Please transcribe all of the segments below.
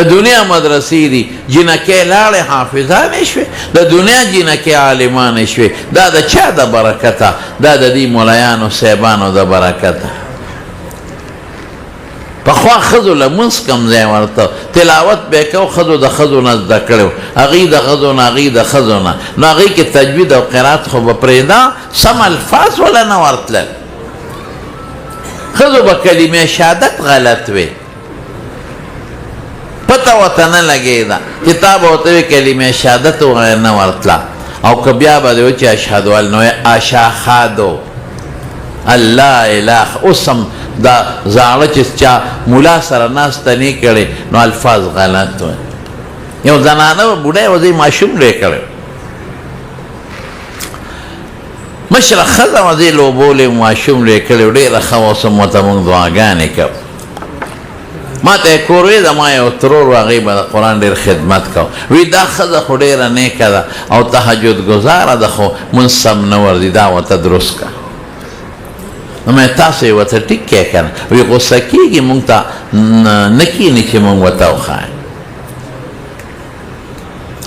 د دنیا مدرسې دي جنکۍ لاړې حافظانې شوې د دنیا جنکۍ عالمانې شوې دا د چا د برکته دا د دې ملایانو صاحبانو د برکته پخوا ښځو لمونځ کم ځای ورته تلاوت به یې کو ښځو د ښځو نه زده کړی و هغوی د ښځو نه هغوی د ښځو نه نو هغوی کې تجوید او قرات خو به پرېږده سم الفاظ وله نه ورتلل ښځو به کلمې شهادت غلط وې پته ورته نه لګېده چې تا به ورته وې کلمې شهادت وغیره نه ورتله او که بیا به دې و چې اشهد ان نو اشهادو الله اله اوس هم دا زاړه چې چا ملا سره ناسته نه کړې نو الفاظ غلط وي یو زنانه بوډۍ وه دې ماشوم لوی کړی مشره ښځه وه دې لوبولې ماشوم لوی کړی و ډېره ښه وه اوس هم ورته مونږ دعاګانې کوو ما ته یې کور وی زما یو ترور و هغوی به د قرآن ډېر خدمت کو وی دا ښځه خو ډېره نیکه ده او تهجد ګزاره ده خو مونځ سم نه ورځي دا ورته درست که نو مې تاسو یې ورته ټیک کې که نه وی غوسه کېږي مونږ ته نه کښېني چې مونږ ورته وښایو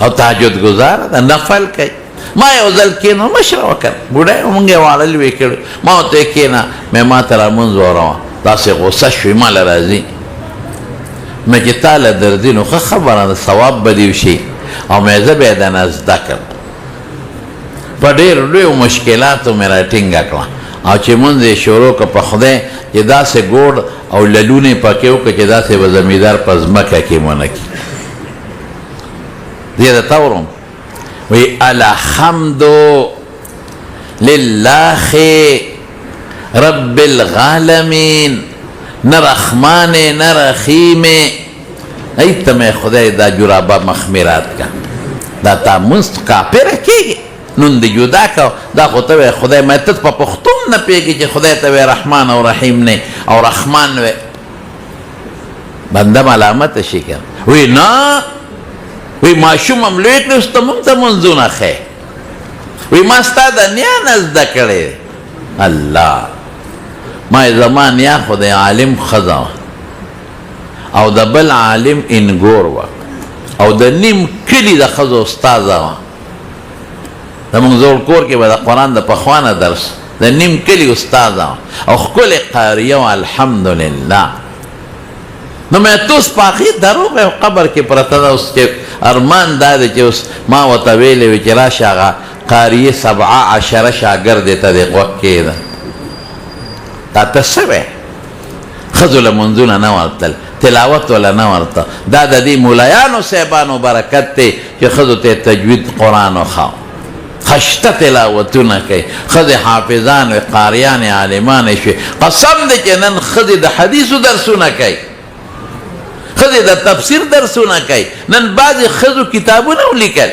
او تهجد ګزاره ده نفل کوي ما یو ځل کېنو مشره وکړه بوډۍ مونږ یې واړه لوی کړي ما ورته یې کېنه مې ما ته را مونځ وروه داسې غوسه شوې ما له راځي مې چې تا له درځي نو ښه خبره ده ثواب به دې وشي او مې زه به یې دنه زده کړم په ډېرو لویو مشکلاتو مې را ټینګه کړه او چې مونځ یې شروع کړه په خدای چې داسې ګوډ او للونې پکې وکړه چې داسې به زمیندار په ځمکه کې ونه کړي دې درته وروم وی الحمدو لله رب العالمین نه رحمان نه رحیم ای ته مې خدای دا جرابه مخمرات کا دا تا مونځ کافره کېږي نون دې جدا کو دا خو ته وی خدای مې ته په پښتو نه پوهېږي چې خدای ته وی رحمان او رحیم نه او رحمان وی بنده ملامته شي که وی نه وی ماشوم هم لوی کړی اوس ته مونږ ته مونځونه ښیې وی ما ستا د نیا نه زده کړی الله ما زما نیا خو د عالم ښځه وه او د بل عالم انګور وه او د نیم کلي د ښځو استاذه وه زمونږ زوړ کور کې به د قرآن د پخوا نه درس د نیم کلي استاذه وه او ښکلې قاریه وه الحمدلله نو مې توس په هغې دروغ یو قبر کې پرته ده اوس چې ارمان دا دی چې اوس ما ورته ویلې وي چې راشه هغه قاریه 17 شاګردې ته دې غوږ کېږده دا ته څه وی ښځو له مونځونه نه ورتل تلاوت وله نه ورته دا د دې مولایانو صاحبانو برکت دی چې ښځو ته تجوید قرآن وښاو خشته تلاوتونه کوي ښځې حافظان وي قاریانې عالمانې شوې قسم دی چې نن ښځې د حدیثو درسونه کوي ښځې د تفسیر درسونه کوي نن بعضې ښځو کتابونه ولیکل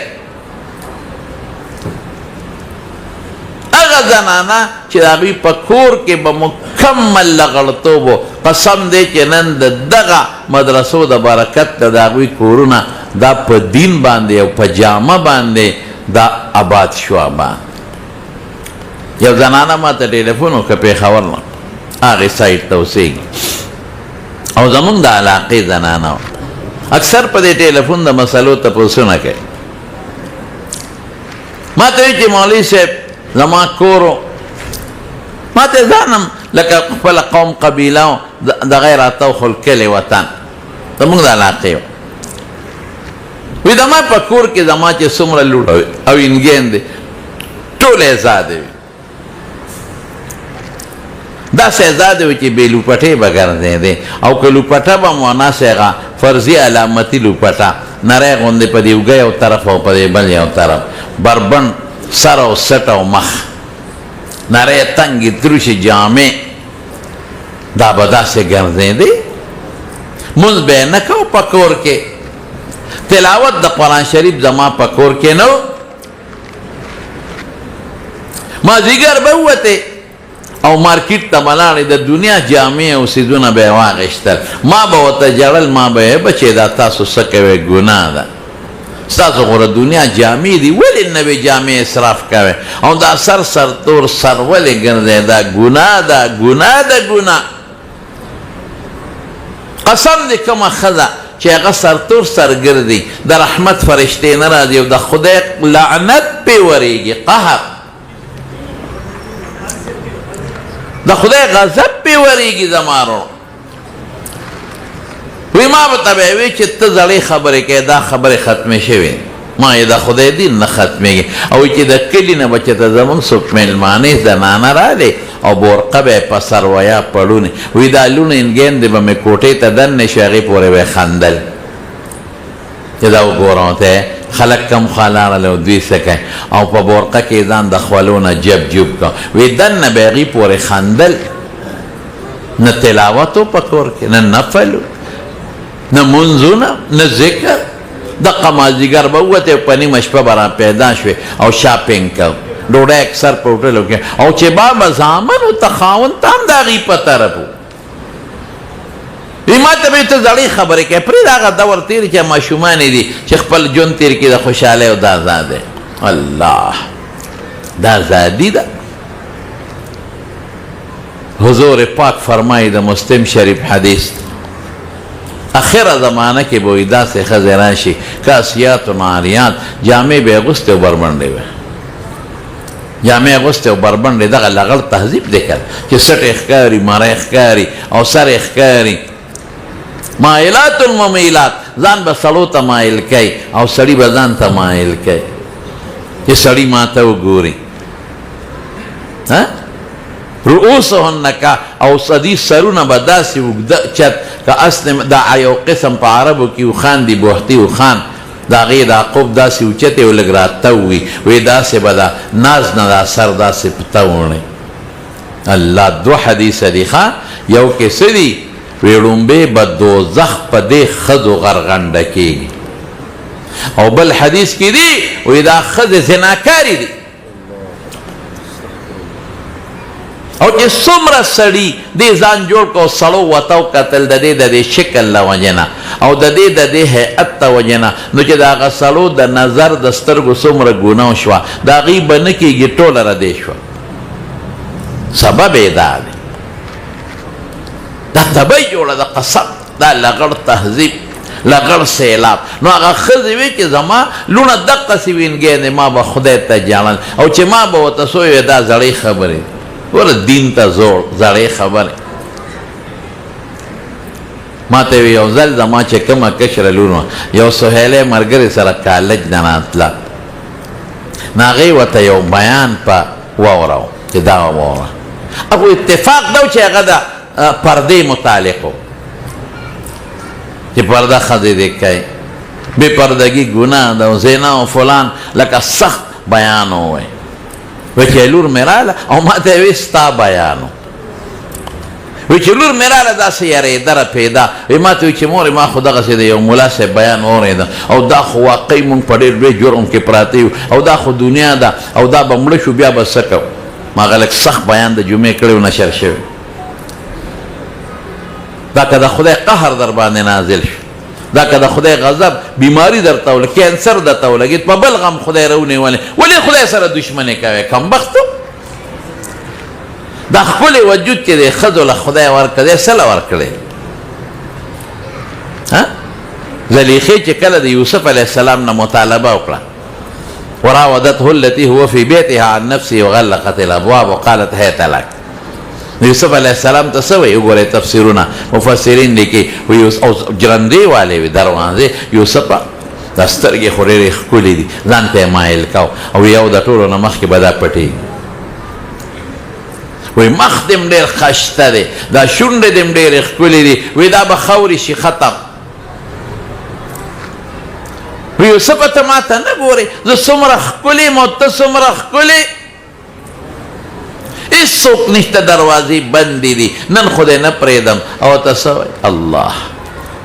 هغه زنانه چې د هغوی په کور کې به مکمل لغړتوب و قسم دی چې نن د دغه مدرسو د برکت د هغوی کورونه دا په دین باندې او په جامه باندې دا آباد شوه یو زنانه ما ته ټلیفون وکړه پېښور نه هغې سایډ ته اوسېږي او زمونږ د علاقې زنانه وه اکثر په دې ټلیفون د مسلو تپوسونه کوي ما ته وایي چې مولوي صاحب زما کورو ما ته ځانم لکه خپله قوم قبیله دغه یې راته وښول کلی وطن زمونږ د علاقې وه وی زما په کور کې زما چې څومره لوټ او انګین دی ټول ازادې وي داسې ازادې وي چې بې لوپټې به ګرځېدې او که لوپټه به موناسې هغه فرضي علامتي لوپټه نری غوندې په دې اوږه یو طرف او په دې بل یو طرف بربند سر او سټ او مخ نری تنګې دروشې جامې دا به داسې ګرځېدې مونځ به یې نه کوو په کور کې تلاوت د قرآن شریف زما په کور کې نه مازدیګر به ووتې او مارکیټ ته به لاړې د دنیا جامې او څیزونه به یې واخېستل ما به ورته ژړل ما به یې بچې دا تاسو څه کوئ ګناه ده ستاسو خو د دنیا جامې دي ولې نوې جامې اصراف کوئ او دا سر تور سر ولې ګرځئ دا ګناه ده ګناه ده ګناه قسم دې کومه ښځه چې هغه سرتور سرګردي د رحمت فرشتې نه راځي او د خدای لعنت پې ورېږي، قهر د خدای غضب پې ورېږي زما ورو. وی ما به ته به وی چې ته زړې خبرې کوې، دا خبرې ختمې شوې. ما یې د خدای دین نه ختمېږي. او چې د کلي نه به چې ته زمونږ څوک مېلمانې زنانه راغلې او بورقه به یې په سر ویا پړونې، وی دا لوڼې انګیندې به مې کوټې ته دننې شو، هغې پورې به یې خندل چې دا وګورم ته خلک کم خوا لاړل او دوی څه کوي، او په بورقه کې ځان د خولو نه جب جب کړ. وی دننه به هغې پورې خندل. نه تلاوت و په کور کې، نه نفل، نه منځونه، نه ذکر. دقه مازدیګر به ووتې په نیمه شپه به را پیدا شوې او شاپینګ کوو، ډوډۍ اکثر په هوټلو کې، او چې بابه زامن و ته خاوند ته هم د هغې په طرف و. وی ما ته به ته زړې خبرې کوې، پرېږده هغه دور تېر چې ماشومانې دي چې خپل ژوند تېر کړي د خوشحالۍ او د ازادۍ. الله، دا ازادي ده. حضور پاک فرمایي د مسلم شریف حدیث، اخره زمانه کې به وي داسې ښځې راشي کاسیات و عاریات، جامې به یې اغوستې او بربنډې وې، جامې اغوستې او بربنډې. دغه لغړ تهذیب دی که چې سټې ښکاري، مری ښکاري او سرې ښکاري. مایلات الممیلات، ځان به سړو ته مایل کوي او سړي به ځان ته مایل کوي چې سړي ما ته وګوري. رؤوسهن کا او صدی سرونه به داسې اوږده چت که اصل دا یو قسم په عربو کې وخان دي، بوحتي وخان، د هغې دا قب داسې اوچتې او لږ راتو وي، وی داسې به دا ناز نه دا سر داسې په تو وړی. الله، دو حدیث دي ښه. یو کې څه دي؟ وی ړومبې به دوزخ په دې ښځو غرغنډه کېږي، او بل حدیث کې دي وی دا ښځې زناکارې دي. او چې څومره سړي دې ځان جوړ کړ او سړو ورته وکتل د دې شکل له وجې نه او د دې هیئت ته وجې نه، نو چې د هغه سړو د نظر د سترګو څومره ګناه شوه، د هغې به نه کېږي، ټوله ردې شوه. سبب یې دا دی، دا تبۍ جوړه د قسم، دا لغړ تهذیب، لغړ سیلاب. نو هغه ښځې وی چې زما لوڼه دقسې وینګېدې، ما به خدای ته جاړل، او چې ما به ورته سوی دا زړې خبرې ګوره دین ته زوړ زړې خبرې. ما ته وی یو ځل زما چې کومه کشره لور وه، یو سهیلی ملګرې سره کالج نه راتله، نو هغې ورته یو بیان په واورو چې دا واوره. هغو اتفاق ده چې هغه د پردې متعلق و چې پرده ښځې دې کوي، بې پردګي ګناه ده او زنا او فلان، لکه سخت بیان ووایي. وی چې لور مې راله او ما ته یې وی ستا بیان و. وی چې لور مې راله داسې یارېدره پیدا، وی ما ته وی چې مورې ما خو دغسې د یو ملا صاحب بیان واورېده او دا خو واقعي مونږ په ډېر لوی جرم کې پراته یو او دا خو دنیا ده او دا به مړه شو، بیا به څه کوو. ما هغه لږ سخت بیان د جمعې کړی و، نشر شوی. دا که د خدای قهر در باندې نازل شو، دا که د خدای غضب بیماری در ته ولګي، کینسر در ته ولګي، په بل غم خدای رونیولې، ولې خدای سره دشمني کوې کمبختو؟ دا ښکلی وجود چې دی ښځو له خدای ورکړی دی، څه له ورکړی؟ زلیخې چې کله د یوسف علیه السلام نه مطالبه وکړه، وراودته التي هو في بيتها عن نفسه وغلقت الابواب وقالت هيت لك. یوسف علیہ السلام ته څه وایي؟ وګورئ تفسیرونه مفسرین لیکي او جرندې والې وي دروازې، یوسفه دا سترګې خو ډېرې ښکلې دي، ځان ته یې مایل کو او یو د ټولو نه مخکې به دا پټېږي. وی مخ دې م ډېر ښایسته دی، دا شونډې دې م ډېرې ښکلې دي، وی دا به خاورې شي ختم. وی یوسفه ته ما ته نه ګورې، زه څومره ښکلې یم او ته څومره ښکلې، هیڅوک نشته، دروازې بندې دي، نن خدای نه پرېږدم. او ته څه وایي؟ الله،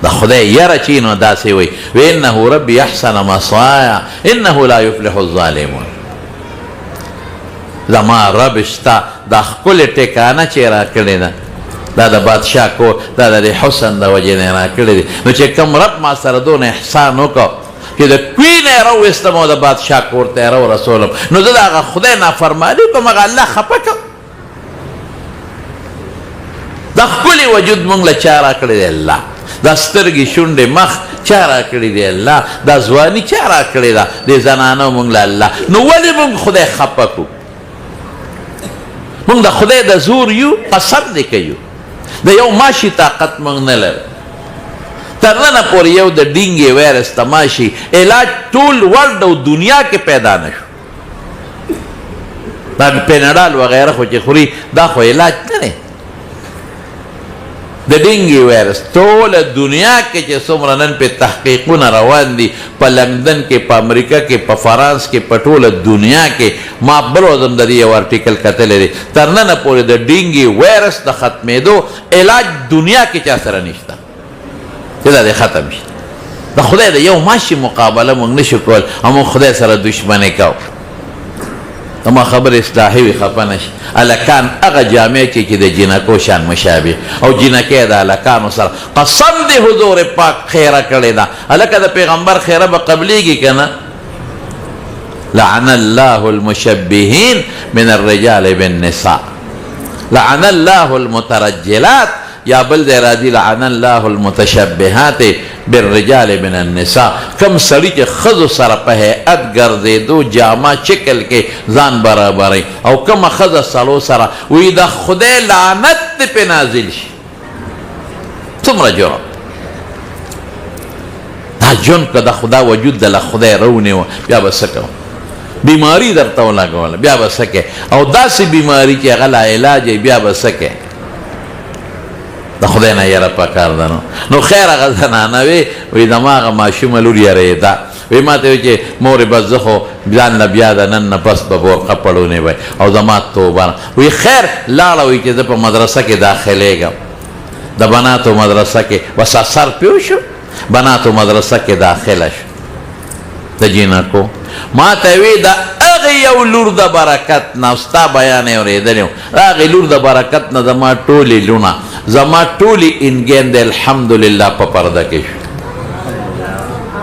د خدای یره چې نو داسې وایي، وانه ربي احسن مثوایا انه لا یفلح الظالمون. زما رب شته، دا ښکلې ټکانه چې یې راکړې ده، دا د بادشاه کور، دا د حسن د وجې نه یې راکړې دي. نو چې کوم رب ما سره دونه احسان وکړو چې د کوی نه یې راوویستم او د بادشاه کور ته یې راورسولم، نو زه د هغه خدای نافرماني کوم، هغه الله خفه کړم. دا ښکلی وجود مونږ له چا راکړی دی؟ الله. دا سترګې، شونډې، مخ، چا راکړي دی الله دا ځواني چا راکړې ده دې زنانو موږ له الله نو ولې موږ خدای خفه کړو موږ د خدای د زور یو قسم دې کوو د یو ماشي طاقت موږ نه لرو تر ننه پورې یو د ډینګې وایرس د ماشي علاج ټول ورلډ او دنیا کې پیدا نه شو دا پیناډال وغیره خو چې خوري دا خو علاج نه دی د ډینګي وایرس ټوله دنیا کې چې څومره نن په تحقیقونه روان دي په لندن کې په امریکا کې په فرانس کې په ټوله دنیا کې ما بل ورځ د دې یو ارټیکل کتلی دی تر ننه پورې د ډینګي وایرس د ختمېدو علاج دنیا کې چا سره نشته چې دا دې ختم شي د خدای د یو ماشي مقابله موږ نشو کول او موږ خدای سره دشمني کوو اما خبر اصلاحي وي خفه نشي الکان هغه جامع چې د جنکو شان مشابه او جنکې د الکانو سره قسم دی حضور پاک خیره کړې ده الکه د پیغمبر خیره به قبلېږي که نه لعن الله المشبهین من الرجال بالنساء لعن الله المترجلات یا بل دی راځي لعن الله المتشبهات بالرجال من النساء کم سړي چې ښځو سره په هیئت ګرځېدو جامه شکل کې ځان برابروي او کومه ښځه سړو سره وایي د خدای لعنت دې پې نازل شي څومره جرم دا ژوند که د خدا وجود د له خدای رونیوه بیا به څه کوم بیماري درته ولګوله بیا به څه کوې او داسې بیماري چې هغه لا علاج یې بیا به څه کوې د خدای نه یره پکار ده نو خیر هغه زنانه وی وایي زما هغه ماشومه لور یریده وی ما ته وایي چې مورې بس زه خو ځان له بیا د نن نه بس به برقه پړونې وی او زما توبه وی خیر لاړه وایي چې زه په مدرسه کې داخلېږم د بناتو مدرسه کې بس اثر پیو شو بناتو مدرسه کې داخله شو د جینکو ما ته وی د هغې یو لور د برکت نه ستا بیان یې اورېدلی و د هغې لور د برکت نه زما ټولې لونه زما ټولې انګین د الحمدلله په پرده کې شو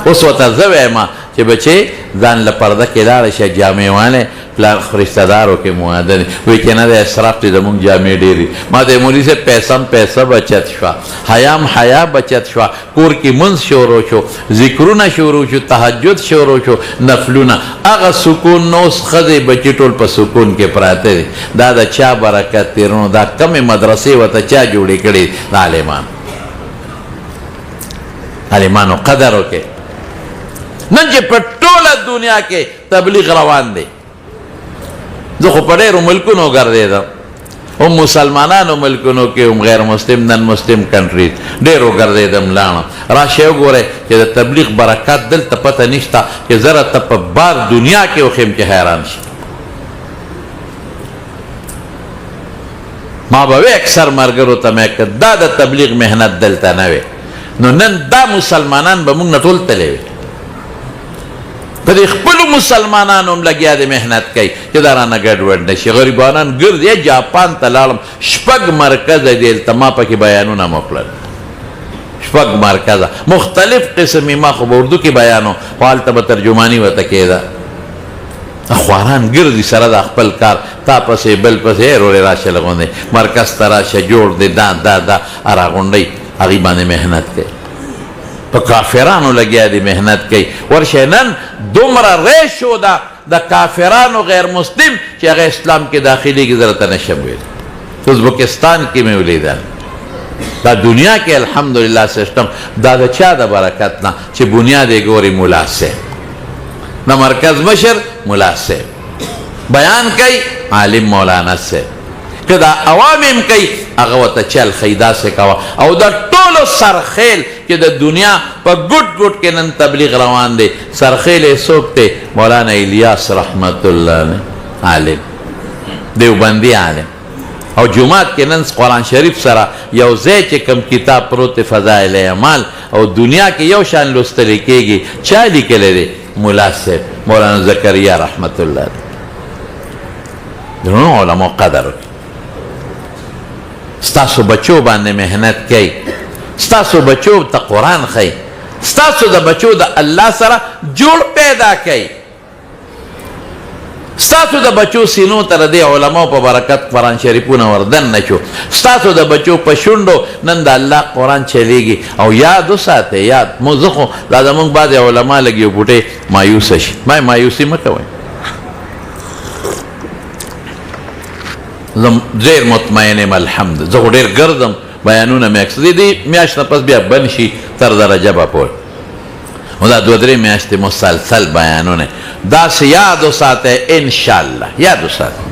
اوس ورته زه وایم چې بچې ځان له پرده کې لاړه شه جامې والی پلار رشته دارو کې معاده دي وایي چې نه دی اسراف دی زمونږ جامې ډېرې ما ته مولي صاحب پیسه هم پیسه بچت شوه حیا هم حیا بچت شوه کور کې منځ شروع شو ذکرونه شروع شو تهجد شروع شو نفلونه هغه سکون نو اوس ښځې بچي ټول په سکون کې پراته دي دا د چا برکت دی نو دا کمې مدرسې ورته چا جوړې کړې د عالمانو قدر وکړئ نن چې په ټوله دنیا کې تبلیغ روان دی زه خو په ډېرو ملکونو ګرځېدم هم مسلمانانو ملکونو کې هم غیر مسلم نن مسلم کنټریز ډېرو ګرځېدم لاړم راشئ وګورئ چې د تبلیغ برکات دلته پته نشته چې زره ته په بار دنیا کې وښیم چې حیران شي ما به وی اکثر ملګرو ته مې که دا د تبلیغ محنت دلته نه وی نو نن دا مسلمانان به موږ نه ټول تللی وي په دې خپلو مسلمانانو هم لګیا د محنت کوي چې دا رانه ګډوډ نه شي غریبانان ګرځي جاپان ته لاړم 6 مرکزه دی هلته ما پکې بیانونه مو کړل 6 مرکزه مختلف قسم ما خو به اردو کې بیانو خو هلته به ترجماني ورته کېده خواران ګرځي سره د خپل کار تا پسې بل پسې رورې راشه لغوندې مرکز ته راشه جوړ دی دا راغونډئ هغې باندې محنت کوي په کافرانو لګیا دي محنت کوي ورشه نن دومره ریشو ده د کافرانو غیر مسلم چې هغه اسلام کې داخلېږي زه راته نشم ویلی ازبکستان کې مې ولیدل دا دنیا کې الحمدلله سیسټم دا د چا د برکت نه چې بنیاد یې ګوري ملا صاحب د مرکز مشر ملا صاحب بیان کوي عالم مولانا صاحب که دا عوام هم کوي هغه ورته چل ښیي داسې کوه او د ټولو سرخیل چې د دنیا په ګوټ ګوټ کې نن تبلیغ روان دی سرخیل یې څوک دی مولانا الیاس رحمت الله علیه عالم دیوبندي عالم او جمعات کې نن قرآن شریف سره یو ځای چې کوم کتاب پروت فضائل اعمال او دنیا کې یو شان لوستلی کېږي چا لیکلی دی ملا صاحب مولانا زکریا رحمت الله علیه درنو علماء قدر وکړي ستاسو بچو باندې محنت کوي ستاسو بچو ته قرآن ښیي ستاسو د بچو د الله سره جوړ پیدا کوي ستاسو د بچو سینو ته د علماء په برکت قرآن شریفونه وردن نه شو، ستاسو د بچو په شونډو نن د الله قرآن چلیږي. او یاد وساتئ، یاد مو زه خو دا زمونږ بعضې علما لږ یو بوټی مایوسه شي، مایوسي مه کوئ. زه ډېر مطمئن یم الحمد، زه خو ډېر ګرځم بیانونه مې اکثر دې میاشت نه پس بیا بند شي تر د رجبه پورې، نو دا 2-3 میاشتې مسلسل بیانونه. داسې یاد وساتئ انشاءالله، یاد وساتئ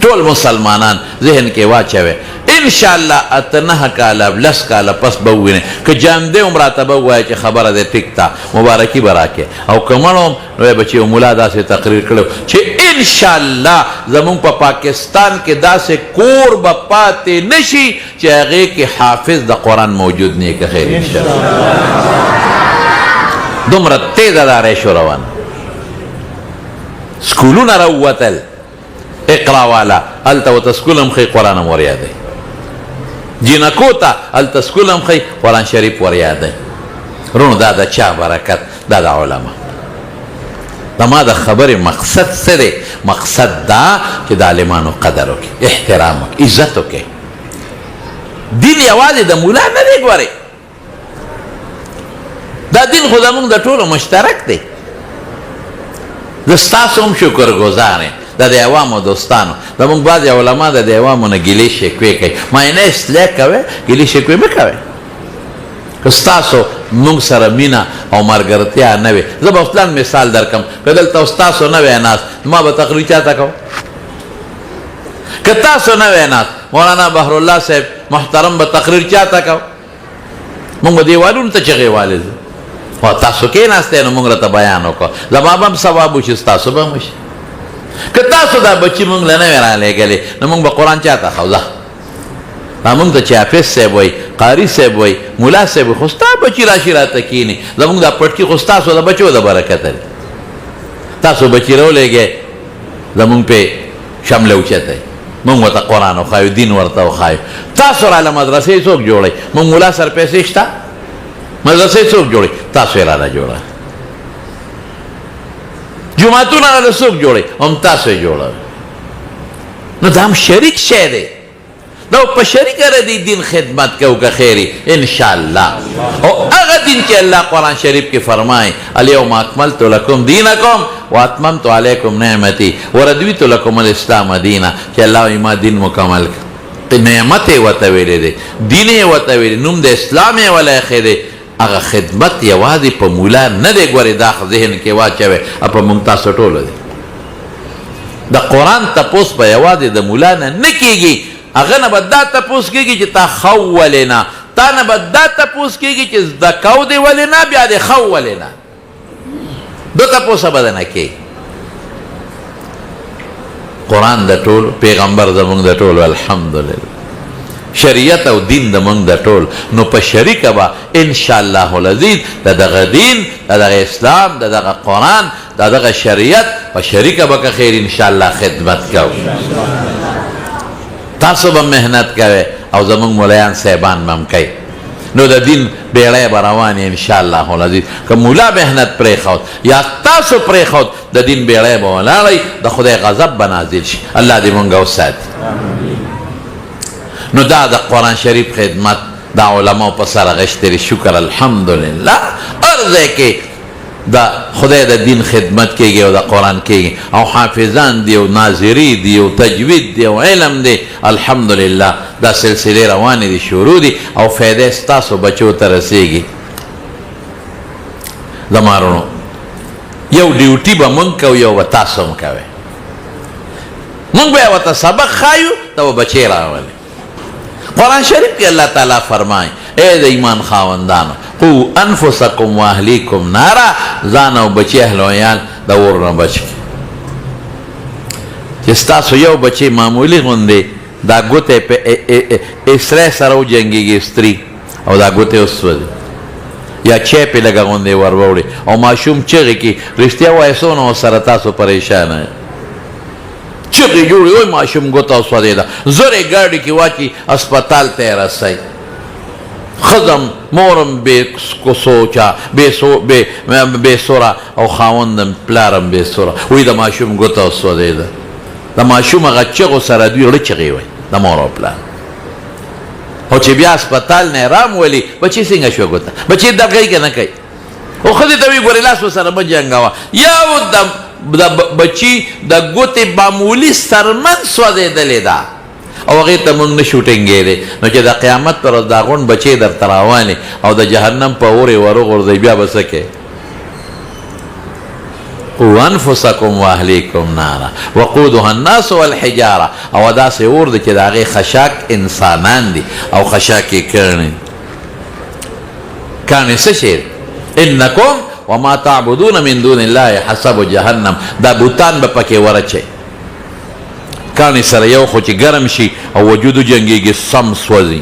ټول مسلمانان ذهن کې واچوئ انشاءالله 8 کاله 10 کاله پس به ووینئ که جامدی هم راته به ووایه چې خبره دی ټیک ته مبارکي به راکړې، او که مړ هم نو به چې یو ملا داسې تقریر کړی چې انشاءالله زمونږ په پاکستان کې داسې کور به پاتې نشي چې هغې کې حافظ د قرآن موجود نه که خیر انشاءالله. دومره تیزه دا ریشو روان، سکولونه راووتل اقرا والا، هلته ورته سکول هم ښایي قرآن هم وریادئ، جینکو ته هلته سکول هم ښایي قرآن شریف وریادئ. رونو دا د چا برکت، دا د علما. زما د خبرې مقصد څه دی؟ مقصد دا چې د عالمانو قدر وکړي، احترام وکړي، عزت وکړي. دین یوازې د مولا نه دی، ګورئ دا دین خو زمونږ د ټولو مشترک دی. زه ستاسو هم شکر ګزار یم د دې عوامو دوستانو. زمونږ بعضې علما د دې عوامو نه ګیلې شکوې کوي، معاینه اصلاح کوئ، ګیلې شکوې مه کوئ. که ستاسو موږ سره مینه او ملګرتیا نه وي، زه به فلان مثال درکړم، که دلته ستاسو نه وی ناست ما به تقریر چاته کوم؟ که تاسو نه وی ناست مولانا بحرالله صاحب محترم به تقریر چاته کوم؟ موږ به دیوالونو ته چغې والې او تاسو کېناستئ نو موږ راته بیان وکړو، زما به هم ثواب وشي، ستاسو به هم وشي. که تاسو دا بچي موږ له نه وی رالیږلې نو موږ به قرآن چاته خو ځه موږ ته چې حافظ صاحب وایي، قاري صاحب وایي، ملا صاحب وایي، خو ستا بچي راشي راته کښېني، زموږ دا پټکي خو ستاسو د بچو د برکته دی. تاسو بچي راولېږئ زموږ پې شمله اوچتئ، موږ ورته قرآن وښایو، دین ورته وښایو. تاسو راله مدرسې څوک جوړئ؟ موږ ملا سره پیسې شته؟ مدرسې څوک جوړئ؟ تاسو یې راله جوړه. جوماتونه راله څوک جوړئ؟ هم تاسو یې جوړوئ. نو دا هم شریک شی دی، دا په شریکه د دین خدمت کوو که خیري انشاءالله. او هغه دین چې الله قرآن شریف کې فرمایي الیوم اکملت لکم دینکم واتممت علیکم نعمتي وردیت لکم الاسلام دینا، چې الله وایي ما دین مکمل کړ، نعمت یې ورته ویلی دی، دین یې ورته ویلی، نوم د اسلام یې ولی ایښی دی. هغه خدمت یوازې په مولا نه دی، ګورې دا ذهن کې واچوئ، په موږ تاسو ټولو دی. د قرآن تپوس به یوازې د مولا نه نه کېږي، هغه نه به دا تپوس کېږي چې تا خو ولې نه، تا نه به دا تپوس کېږي چې زده کو دې ولې نه، بیا دې خو ولې نه، دو تپوسه به نه کېږي. قرآن د ټولو، پیغمبر زمونږ د ټولو، الحمدلله شریعت او دین زمونږ د ټول. نو په شریکه به انشاءالله العزیز د دغه دین، د دغه اسلام، د دغه قرآن، د دغه شریعت په شریکه به که خیر انشاءالله خدمت کوو. تاسو به محنت کوئ او زمونږ ملایان صاحبان به هم کوي، نو د دین بیړۍ به روانې انشاءالله العزیز. که مولا محنت پرېښود یا تاسو پرېښود د دین بیړۍ به ولاړئ، د خدای غضب به نازل شي. الله دې مونږ وساتي. نو دا د قرآن شریف خدمت د علماء په سر غشتري، شکر الحمدلله. هر ځای کې د خدای د دین خدمت کېږي او د قرآن کېږي، او حافظان دی او ناظري دی او تجوید دی او علم دی، الحمدلله دا سلسلې روانې دي، شروع دي او فایده ستاسو بچو ته رسېږي. زما وروڼو یو ډیوټي به مونږ کوو، یو به تاسو هم کوئ. مونږ به یې ورته سبق ښایو، ته به بچې راولئ. قرآن شریف کې الله تعالی فرمایي اے د ایمان خاوندانو قو انفسکم و اهلیکم نارا، ځان او بچی اهل و عیال د اور نه بچ کړئ. چې ستاسو یو بچی معمولي غوندې دا ګوتې په اسرې سره وجنګېږي استري او دا ګوتې وسوځي، یا چای پې لږه غوندې ور ووړي او ماشوم چغې کړي، رښتیا وایه څونه ورسره تاسو پریشانه چغې جوړي، وایي ماشوم ګوته وسوځېده، زر یې ګاډي کې واچي اسپتال ته یې رسئ. خزم مورم بے سوچا بے سورا او خاوندم پلارم بے سورا وی دا ماشوم گوتا سوده ده دا ماشوم اگا چغو سر دوی رو چغی وی دا مور او پلار او چه بیا اسپتال نه رام ولی بچی سنگا شو گوتا بچی دا کئی که نکئی او خودی تاوی گوری لاس و سر بجنگاوا یا دا بچی دا گوتی بامولی سرمن سوده دلی دا او هغه ته موږ نه شوټینګې دی نو چې د قیامت پر ورځ دا غونډ بچی درته راوانې او د جهنم په اورې وروغورځوي بیا به څه کوې قوا انفسکم واهلیکم نارا وقودها الناس والحجاره او داسې اور دی چې د هغې خشاک انسانان دي او خشاک یې کاڼي کاڼي څه شی انکم وما تعبدون من دون الله حسب جهنم دا بوتان به پکې ورچئ کانی سره یو خو چې ګرم شي او وجودو جنگیږي سم سوځي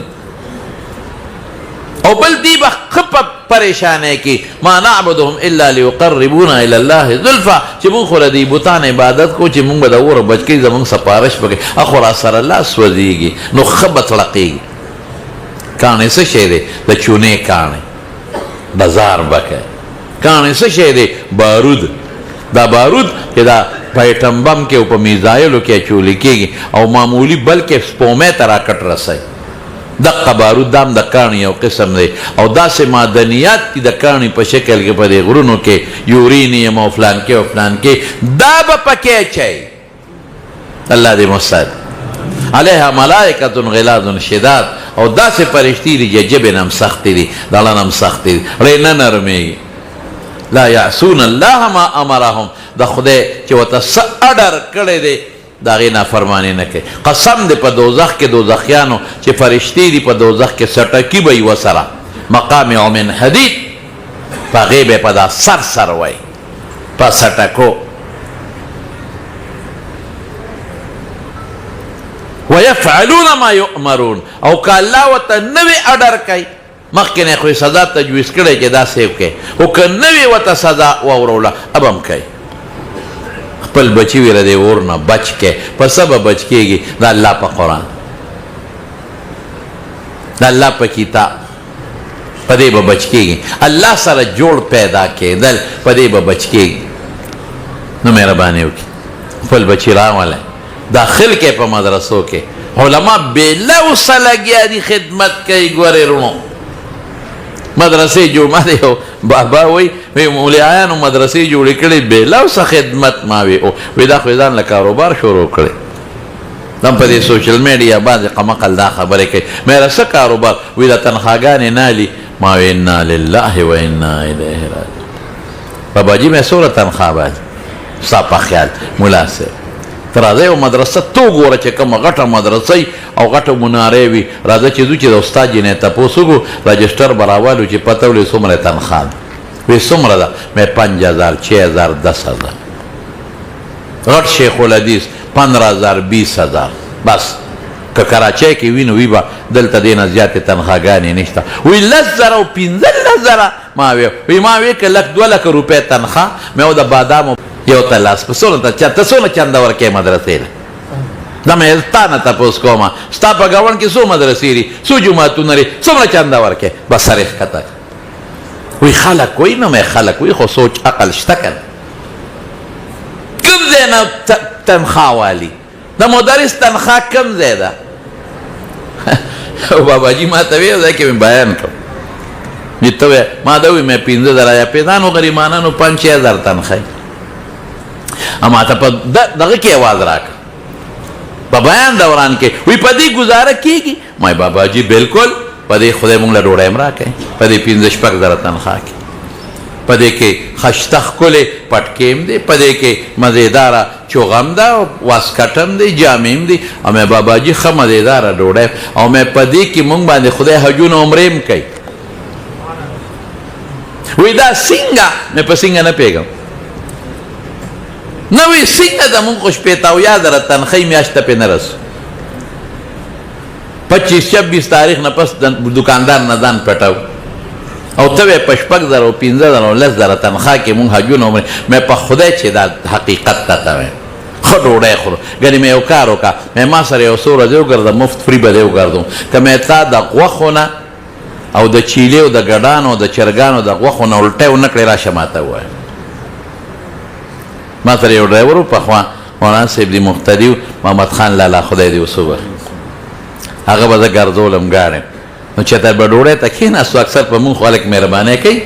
او بل دی به ښه پریشانۍ کې ما نعبدهم الا لیقربونا الی الله زلفا چې مونږ خو له دې بوتان عبادت کو چې مونږ به د اوره بچ کړي زمونږ سپارش پکې اخو را سره الله سوځېږي نو ښه به تړقېږي کاڼی څه شی دی د چونې کاڼی بازار به کوي کاڼی څه شی دی بارود دا بارود چې دا پیټم بم کې او په میزایلو کې اچولی کېږي او معمولی بلکې سپومې ته راکټ رسوي دقه بارود دام د کاڼي یو قسم دی او داسې معدنیات دي د کاڼي په شکل کې په دې غرونو کې یورینیم او فلان کې او فلان کې دا به پکې اچوي الله دې مستعد علیها ملائکة غلاظ شداد او داسې فرشتي دي چې ژبې نه هم سختې دي دله نه هم سختې دي ری نه نرمېږي لا یعصون الله ما امرهم د خدای چې ورته څه اډر کړی دی د هغې نافرماني نه کوي قسم دی په دوزخ کې دوزخیانو چې فرشتې دي په دوزخ کې سټکي به یوه سره مقامع من حدید په هغې به په دا سر سر وی په سټکو ویفعلون ما یؤمرون او که الله ورته نوې اډر کوي مخکې نه خو یې سزا تجویز کړی چې دا سیو کوي خو که نوې ورته سزا واوروله اب هم کوي خپل بچي ویله دې اور نه بچ کې په څه به بچ کېږي د الله په قرآن د الله په کتاب په دې به بچ کېږي الله سره جوړ پیدا کېدل په دې به بچ کېږي نو مهرباني وکړي خپل بچي راولی داخل کې په مدرسو کې علما بېلوسه لګیا دي خدمت کوي ګورې رونو مدرسې جوړ ما دی یو بابا وی مولیایانو مدرسې جوړې کړې بېلوسه خدمت ما وی دا خو یې ځان له کاروبار شروع کړی دم په دې سوشل میډیا باندې قمقل دا خبرې کوي میره څه کاروبار وی دا تنخواګانې نالي ما وی انا لله و انا الیه راجعون بابا جي مې څومره تنخوا باندې ستا په خیال ملا صاحب ته راځه یو مدرسه تو ګوره چې کومه غټه مدرسه او غټه منارې وي راځه چې ځو چې د استاد جي نه یې تپوس وکړو رجسټر به راوالو چې پته ولې څومره تنخوا ده وی څومره ده مې 5000 6000 10000 غټ شیخ الحدیث 15000 20000 بس که کراچۍ کې وي نو وي به دلته دې نه زیاتې تنخواګانې نشته وی 10000 او 15000 ما وی که 1 لک روپۍ تنخوا مې و د بادامو یو ته لاس په ته څونه چنده ورکوې مدرسې له دا مې تا نه تپوس کومه ستا په ګاونډ کې څو مدرسې دي څو جوماتونه لري څومره چنده ورکوې بس سر یې ښکته وی خلک وی نو مې خلک وی خو سوچ عقل شته که کوم ځای نه تنخوا والي د مدرس تنخوا کوم ځای ده باباجي ما ته ویل ځای کې مې بیان کړم ته وایه ما ده وی مې 15000 یا پیدانو غریبانانو 5-6000 تنخوا اما ته په دغه کې اواز راکړه په بیان دوران کې وی په دې ګزاره کېږي ما بابا جي بالکل په دې خدای مونږ له ډوډۍ هم راکوي په دې 15-16 تنخوا کې په دې کې خشته ښکلې پټکې هم دی په دې کې مزېداره چوغه هم ده واسکټ هم دی جامې هم دي او مې بابا جي ښه مزېداره ډوډۍ او مې په دې کې مونږ باندې خدای حجونه عمرې هم کوي وی دا څنګه مې په څنګه نه پوهېږم نه وی څنګه د مونږ خو 85,000 تنخوی میاشته پې نه رسو 25-26 تاریخ نه پس دکاندار نه ځان پټو او ته وی په 6,000 او 15,000 او 10,000 تنخوا کې مونږ حجونه عمرې مې په خدای چې دا حقیقت ته ته ویم ښه ډوډۍ خورو ګنې مې یو کار وکړه مې ما سره یو څو ورځې وګرځه مفت فري به دې وګرځوم که مې تا د غوښو نه او د چیلې او د ګډانو او د چرګانو د غوښو نه الټی ونه کړې راشه ماته ووایه. ما سره یو ډرایور و پخوا مولانا صاحب دې مفتدي و محمد خان لالا خدای دې وسوبخ هغه به زه ګرځولم ګاډی نو چې ته به ډوډۍ ته کښېناستو اکثر په مونږ خلک مهربانۍ کوي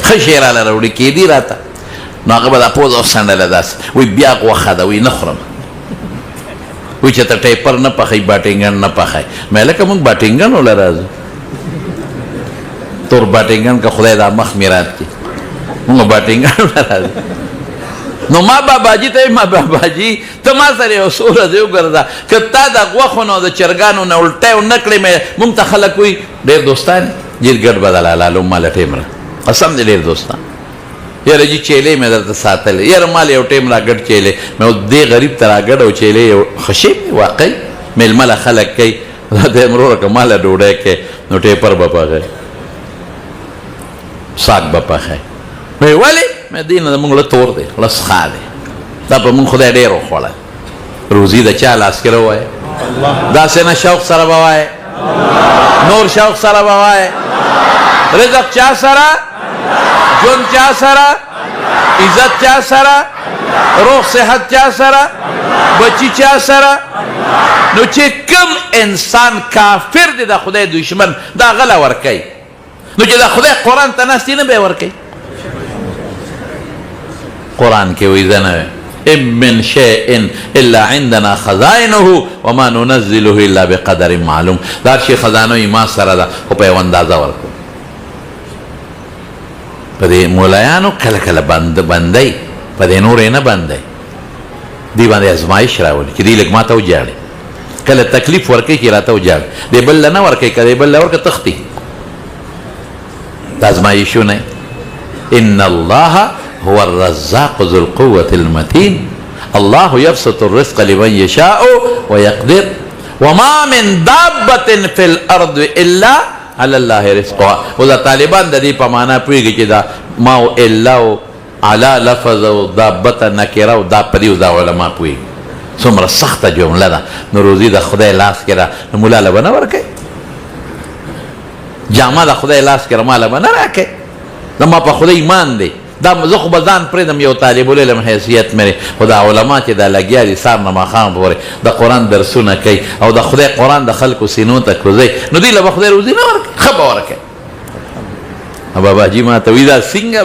ښه شی راله راوړي کېدي راته نو هغه به دا پوزه وڅنډله داسې وایي بیا غوښه ده وایي نه خورم وایي چې ته ټیپر نه پخوي باټینګن نه پخوي مې لکه مونږ باټینګن وله راځو تور باټینګن که خدای دا مخ مې رات کړي مونږ باټینګن وله راځو نو ما باباجي ته ما باباجي ته ما سره یو څو ورځې وګرځه که تا د غوښو نه د چرګانو نه الټی ونه کړې مونږ ته خلک وایي ډېر دوستان ډېر ګډ بدل حلالو ماله ټیم را قسم دې ډېر دوستان یاره جي چیلې مې درته ساتلې یاره مال یو ټیم را ګډ چیلې مې دې غریب ته را ګډ او چیلې یو خوشي واقعي میلمه له خلک کوي د امروره که ماله ډوډۍ کوي نو ټیپر به پخوي ساګ به پخوي وی ولې مې دې نه زموږ له تور دی له څښا دی دا په مونږ خدای ډېر وخوړه روزي د چا لاس کې راوایه داسې نه شوق سره به وایه نور شوق سره به وایه رزق چا سره ژوند چا سره عزت چا سره روح صحت چا سره بچی چا سره نو چې کم انسان کافر دی د خدای دشمن دا غله ورکوي نو چې د خدای قرآن ته ناست نه به یې ورکوي قرآن کې وایي زه نه ام من شیء الا عندنا خزائنه وما ننزله الا بقدر معلوم دا هر شي خزانه یې ما سره ده خو په یو اندازه ورکوو په دې مولایانو کله کله بندی په دې نور یې نه بندی دې باندې ازمایش راولي چې دې لږ ما ته وجاړي کله تکلیف ورکوي چې راته وجاړي دې بل له نه ورکوي که دې بل له ورکړه تښتي دا ازمایشونه ان الله هو الرزاق ذو القوة المتين الله يبسط الرزق لمن يشاء ويقدر وما من دابة في الأرض إلا على الله رزقها وذا طالبان دا دي پا مانا پوئیگی چی دا ماو إلا و علا لفظ و دابة نکره و دا پدی و دا علماء پوئیگی سمرا سخت جمله دا نروزی دا خدای لاس کرا نمولا لبنا ورکے جامع دا خدای لاس کرا ما لبنا رکے دا ما پا خدای ایمان دی دا زه خو به ځان پرېږدم یو طالب العلم حیثیت مې خو دا علما چې دا لګیا دي سهار نه ماښام پورې د قرآن درسونه کوي او د خدای قرآن د خلکو سینو ته کوزوي نو دوی له به خدای روزي نه ورکوي ښه به ورکوي باباجي ما ته وایي دا څنګه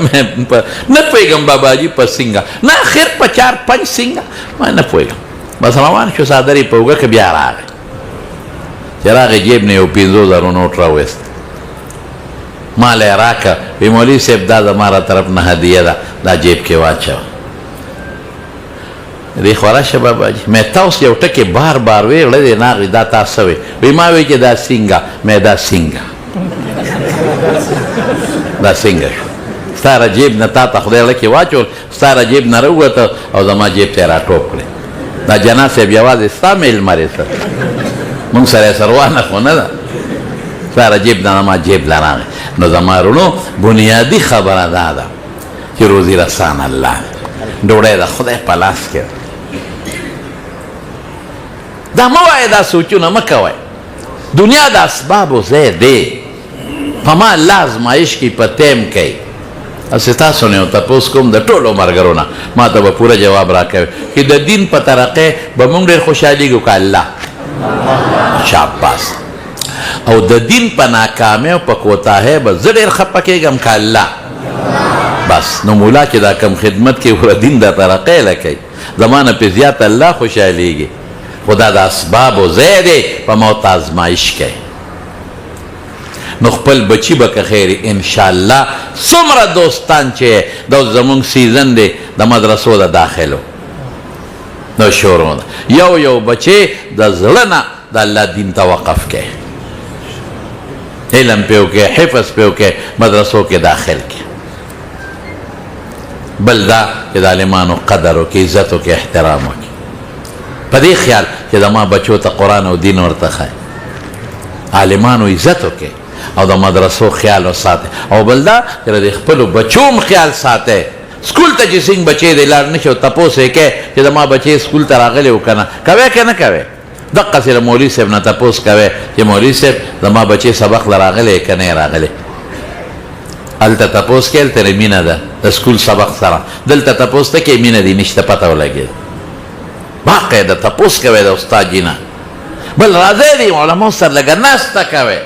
نه پوهېږم باباجي په څنګه نه خیر په 4-5 څنګه ما نه پوهېږم بس روان شو څادر یې په اوږه کې بیا راغی چې راغی جیب نه یو 50,000 نوټ راویست مال یې راکه وی مولوي صاحب دا زما را طرف نه هدیه ده دا جیب کې واچوه دې خو راشه باباجي مې تاسو یو ټکې بار بار ویې دی ناغې دا تا څه وی وی ما وی چې دا څنګه مې دا څنګه دا څنګه شو ستا را جیب نه تا ته خدای لکې واچول ستا را جیب نه راووته او زما جیب ته یې را ټوپ کړې دا جنا صاحب یوازې ستا میلمه دی سر مونږ سره یې سروانه خو نه ده ستا را جیب نه ما جیب له راغی نو زما رونو بنیادي خبره دا ده چې روزي رسان الله ډوډۍ د خدای په لاس کې دا مه وایه دا سوچونه مه کوئ دنیا د اسبابو ځای دی په ما الله ازمایش کې په ټیم کوي هسې تاسو نه یو تپوس کوم د ټولو ملګرو نه ما ته به پوره جواب راکوي چې د دین په ترقۍ به موږ ډېر خوشحالېږو که الله شاباس او د دین په ناکامۍ او په کوتاهۍ به زه ډېر خفه کېږم که الله بس نو مولا چې دا کم خدمت کې ور دین د ترقۍ لکوي زما نه پې زیات الله خوشحالېږي خو دا د اسبابو ځای دی په موت ازمایش کوي نو خپل بچی به که خیر انشاءالله څومره دوستان چې دا زمونږ سیزن دی د مدرسو د داخلو د شروع ده یو بچی د زړه نه د الله دین ته وقف کوي علم پې وکړي حفظ پې وکړي مدرسو کې داخل کړي بل دا چې د عالمانو قدر وکړي عزت وکړي احترام وکړي په دې خیال چې زما بچو ته قرآن او دین ورته ښایي عالمانو عزت وکړي او د مدرسو خیال وساتئ او بل دا چې د خپلو بچو هم خیال ساتئ سکول ته چې څنګه بچی دی لاړ نه شي او تپوس یې کوې چې زما بچی سکول ته راغلی و که نه کوې که نه کوې دقه سره مولوي صاحب نه تپوس کوي چې مولوي صاحب زما بچی سبق لراغلی که نه راغلی هلته تپوس کې هلته مینه ده د سکول سبق سره دلته تپوس ته کې مینه دي نشته پته ولګېد باقاعده تپوس کوي د استاد جي نه بل راځئ دی علماو سره لږه ناسته کوي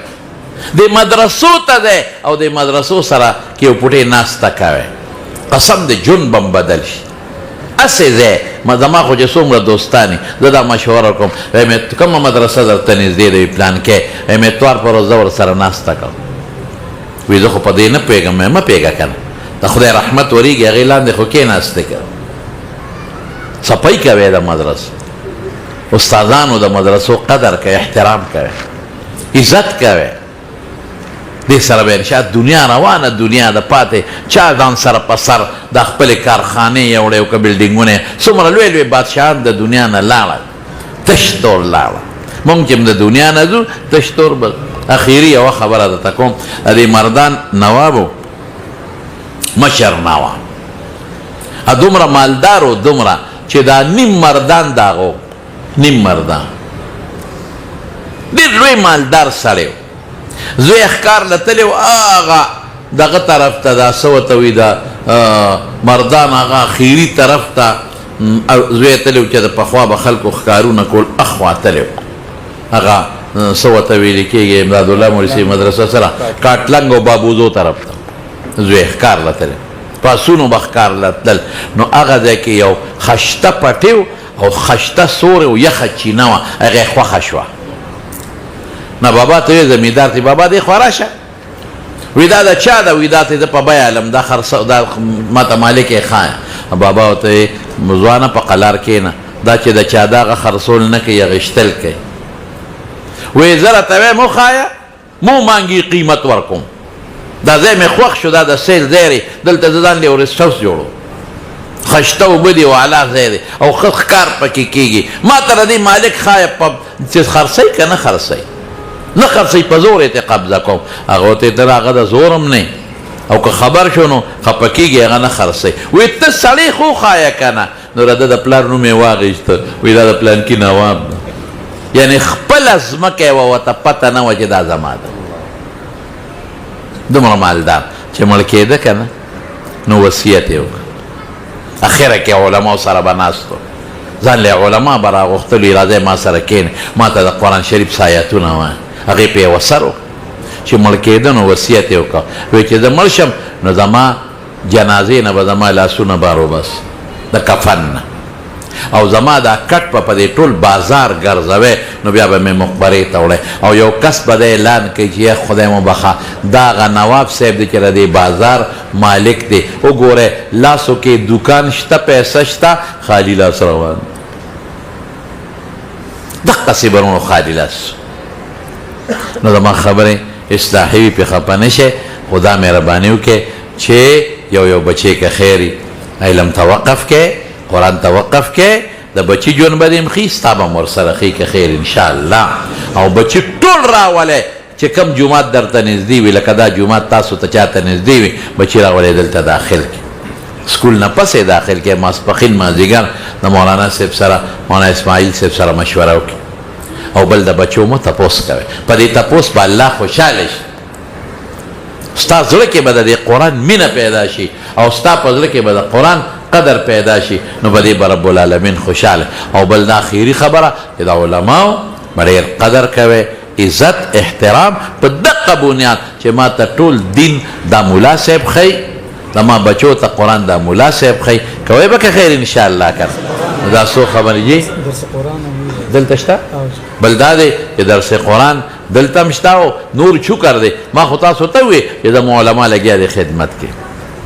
د مدرسو ته دی او د مدرسو سره کې یو پوټې ناسته کوي قسم د ژوند به بدل شي اسې ځای زما خو چې څومره دوستانې زه دا مشوره کوم کومه مدرسه درته نږدې ده وي پلان کې اتوار په ورځ زه ورسره ناسته کوم وی زه خو په دې نه پوهېږم مه پوهېږه که نه د خدای رحمت ورېږي هغې لاندې خو کېناستې که صفایي کوي د مدرسو استادانو د مدرسو قدر کوي احترام کوي عزت کوي دې سره به انشاء دنیا روانه دنیا د پاتې چا ځان سره په سر د خپلې کارخانې یوړی او که بلډینګونه څومره لوی لوی بادشاهان د دنیا نه لاړل تش تور لاړه مونږ چې د دنیا نه ځو تش تور به اخیري یوه خبره درته کوم د مردان نوابو مشر نواب دومره مالدار و دومره چې دا نیم مردان داغو نیم مردان ډېر لوی مالدار سړی و زوی ښکار له تللی و هغه دغه طرف ته دا څه ورته وي د مردان هغه اخیري طرف ته زوی تللی و چې د پخوا به خلکو ښکارونه کول اخوا تللی و هغه څه ورته ویل کېږي امدادالله مولوي مدرسه سره کاټلنګ او بابوزو طرف ته زوی ښکار له تللی پاسونو به ښکار له تلل نو هغه ځای کې یو خشته پټی او خشته سورې او یخه چینه وه هغه یې خوښه شوه نه بابا ته وی زمیندار ته بابا دې خوا راشه وی دا د چا ده وی دا ته زه په بیه علم دا دا ما ته مالک یې ښایه بابا ورته ځوانه په قلار کښېنه دا چې د چا دغه خرڅول نه کوي غشتل کوي وی زه راته وایم وښایه مو مانګي قیمت ورکوم دا ځای مې خوښ شو دا د سیل ځای دی دلته زه ځان یو ریسټ هاوس جوړو خشته اوبه دي او اعلی ځای دی او ښه ښکار پکې کېږي ما ته د دې مالک ښایه چې خرڅوي که نه خرڅوي نه خرڅوي په زور یې قبضه کوم هغه ورته یې هغه د زورم نه او که خبر شو نو خفه کېږي هغه نه خرڅوي وایي ته سړی خو ښایه که نه نو د ده د پلار نوم یې واخېسته وایي دا د پلانکي نواب ده یعنې خپله ځمکه یې وه ورته پته نه وه چې دا زما ده دومره مالدار چې مړ کېده که نه نو وصیت یې وکړه اخره کې علماو سره به ناستو ځان له علما به راغوښتلو راځئ ما سره کښېنئ ما ته د قرآن شریف آیاتونه وایه هغې په یوه سر وکړه چې مړ کېده نو وصیت یې وکړه وایي چې زه مړ شم نو زما جنازې نه به زما لاسونه بارو بس د کفن نه او زما دا کټ په دې ټول بازار ګرځوي نو بیا به مې مقبرې ته وړی او یو کس به دا اعلان کوي چې خدای مو بخښه دا هغه نواب صاحب دی چې د دې بازار مالک دی وګورئ لاسو کې دوکان شته پیسه شته خالي لاس روان دقسې به نو خالي لاس نو زما خبرې اصلاحي وي پې خفه نه شئ خو دا مهرباني وکړئ چې یو بچی که خیر علم توقف کې قرآن توقف کې د بچی ژوند به دې ښي ستا به م ورسره ښي که خیر انشاءالله او بچی ټول راولئ چې کوم جومات درته نږدې وي لکه دا جومات تاسو ته چاته نږدې وي بچی راولئ دلته داخل کړي سکول نه پسې داخل کړي ماسپښین مازدیګر د مولانا صاحب سره مولانا اسماعیل صاحب سره مشوره وکړي او بل د بچو مو تپوس کوئ په دې تپوس به الله خوشحاله شي ستا زړه کې به د دې قرآن مینه پیدا شي او ستا په زړه کې به د قرآن قدر پیدا شي نو به دې به رب العالمین خوشحاله او بل دا اخري خبره چې د علماو به ډېر قدر کوئ عزت احترام په دقه بنیاد چې ما ته ټول دین دا ملا صاحب ښیي زما بچو ته قرآن دا ملا صاحب ښیي کوئ به که خیر انشاءالله کر دا څو خبرې جي دلته شته بل دا دی چې درس قرآن دلته هم شته او نور چوکر دی ما خو تاسو ته ووایي چې زموږ علما لګیا دی خدمت کې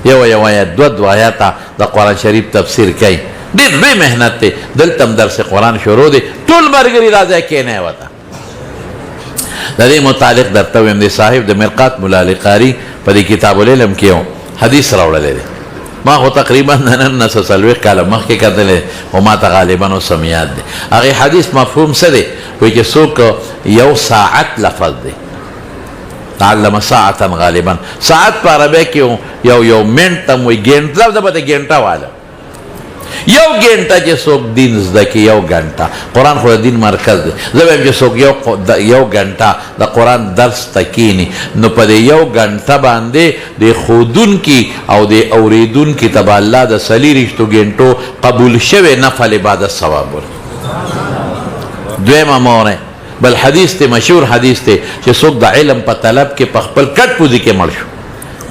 یو آیت دوه آیاته د قرآن شریف تفسیر کوي ډېر لوی محنت دی دلته هم درس قرآن شروع دی ټول ملګري راځئ کښېنئ ورته د دې متعلق درته ویم دی صاحب د مرقات ملا علي قاري په دې کتاب العلم کې یو حدیث راوړلی دی ما خو تقریبا د نن نه څلوېښت کاله مخکې کتلی خو ما ته غالبا اوس هم یاد دی هغې حدیث مفهوم څه دی وایي چې څوک یو ساعت لفظ دی علم ساعتا غالبا ساعت په عربی کې یو منټ ته وایي ګنټه لفظ به د ګنټه واله یو ګنټه چې څوک دین زده کړي، یو ګنټه قرآن خو د دین مرکز دی. زه وایم چې څوک یو ګنټه د قرآن درس ته کښېني نو په دې یو ګنټه باندې د ښودونکي او د اورېدونکي ته به الله د څلېرویشتو ګنټو قبول شوی نفل عبادت ثواب ورکړي. دویمه مورې بل حدیث ته مشهور حدیث ته چې څوک د علم په طلب کې په خپل کټ پوزي کې مړ شو.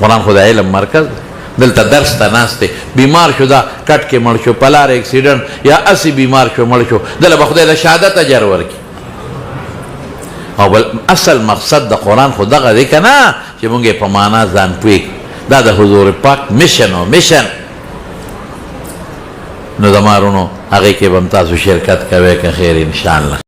قرآن خو د علم مرکز دی، دلته درس ته ناست دی، بیمار شو دا کټ کې مړ شو، په لار اکسیډنټ یا اسی بیمار شو مړ شو، دله به خدای د شهادت اجر ورکړي. او بل اصل مقصد د قرآن خو دغه دی که نه چې مونږ یې په معنا ځان پوهېږو. دا د حضور پاک میشن او میشن. نو زما وروڼو هغې کې به هم تاسو شرکت کوئ که خیر انشاءالله.